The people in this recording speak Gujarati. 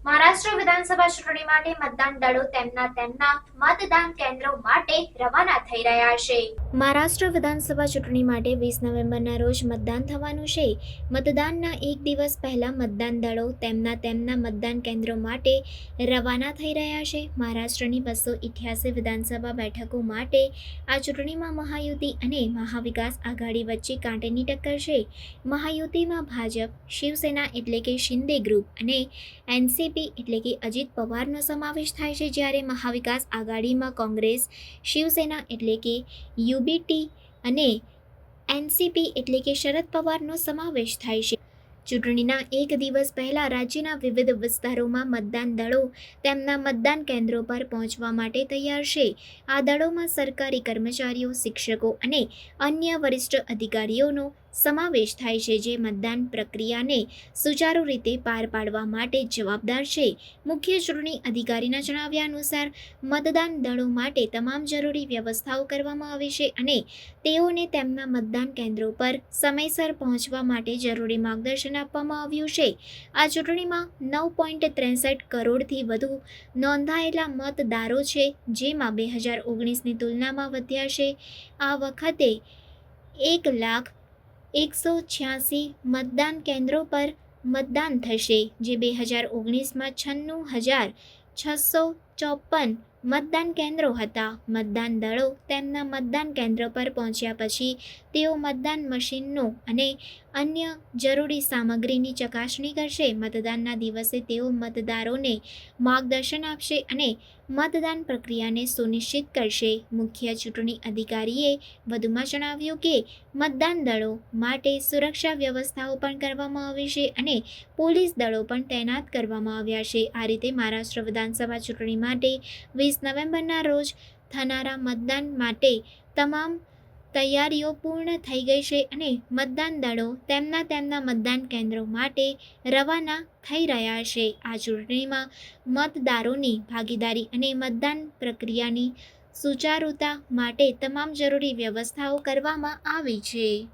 મહારાષ્ટ્ર વિધાનસભા ચૂંટણી માટે મતદાન દળો તેમના મતદાન કેન્દ્રો માટે રવાના થઈ રહ્યા છે. મહારાષ્ટ્ર વિધાનસભા ચૂંટણી માટે 20 નવેમ્બરના રોજ મતદાન થવાનું છે. મતદાનના એક દિવસ પહેલા મતદાન દળો તેમના મતદાન કેન્દ્રો માટે રવાના થઈ રહ્યા છે. મહારાષ્ટ્રની 288 વિધાનસભા બેઠકો માટે આ ચૂંટણીમાં મહાયુતિ અને મહાવિકાસ આઘાડી વચ્ચે કાંટેની ટક્કર છે. મહાયુતિમાં ભાજપ, શિવસેના એટલે કે શિંદે ગ્રુપ અને એનસીપી એટલે કે અજીત પવારનો સમાવેશ થાય છે, જ્યારે મહાવિકાસ આઘાડીમાં કોંગ્રેસ, શિવસેના એટલે કે યુબીટી અને એનસીપી એટલે કે શરદ પવારનો સમાવેશ થાય છે. ચૂંટણીના એક દિવસ પહેલા રાજ્યના વિવિધ વિસ્તારોમાં મતદાન દળો તેમના મતદાન કેન્દ્રો પર પહોંચવા માટે તૈયાર છે. આ દળોમાં સરકારી કર્મચારીઓ, શિક્ષકો અને અન્ય વરિષ્ઠ અધિકારીઓનો સમાવેશ થાય છે, જે મતદાન પ્રક્રિયાને સુચારુ રીતે પાર પાડવા માટે જવાબદાર છે. મુખ્ય ચૂંટણી અધિકારીના જણાવ્યા અનુસાર મતદાન દળો માટે તમામ જરૂરી વ્યવસ્થાઓ કરવામાં આવી છે અને તેઓને તેમના મતદાન કેન્દ્રો પર સમયસર પહોંચવા માટે જરૂરી માર્ગદર્શન આપવામાં આવ્યું છે. આ ચૂંટણીમાં 9.63 કરોડથી વધુ નોંધાયેલા મતદારો છે, જેમાં 2019ની તુલનામાં વધ્યા છે. આ વખતે 1,186 મતદાન કેન્દ્રો પર મતદાન થશે, જે 2019માં 96,654 મતદાન કેન્દ્રો હતા. મતદાન દળો તેમના મતદાન કેન્દ્ર પર પહોંચ્યા પછી તેઓ મતદાન મશીનો અને અન્ય જરૂરી સામગ્રીની ચકાસણી કરશે. મતદાનના દિવસે તેઓ મતદારોને માર્ગદર્શન આપશે અને મતદાન પ્રક્રિયાને સુનિશ્ચિત કરશે. મુખ્ય ચૂંટણી અધિકારીએ વધુમાં જણાવ્યું કે મતદાન દળો માટે સુરક્ષા વ્યવસ્થાઓ પણ કરવામાં આવી છે અને પોલીસ દળો પણ તૈનાત કરવામાં આવ્યા છે. આ રીતે મહારાષ્ટ્ર વિધાનસભા ચૂંટણી માટે 20 નવેમ્બરના રોજ થનારા મતદાન માટે તમામ તૈયારીઓ પૂર્ણ થઈ ગઈ છે અને મતદાન દળો તેમના મતદાન કેન્દ્રો માટે રવાના થઈ રહ્યા છે. આ ચૂંટણીમાં મતદારોની ભાગીદારી અને મતદાન પ્રક્રિયાની સુચારુતા માટે તમામ જરૂરી વ્યવસ્થાઓ કરવામાં આવી છે.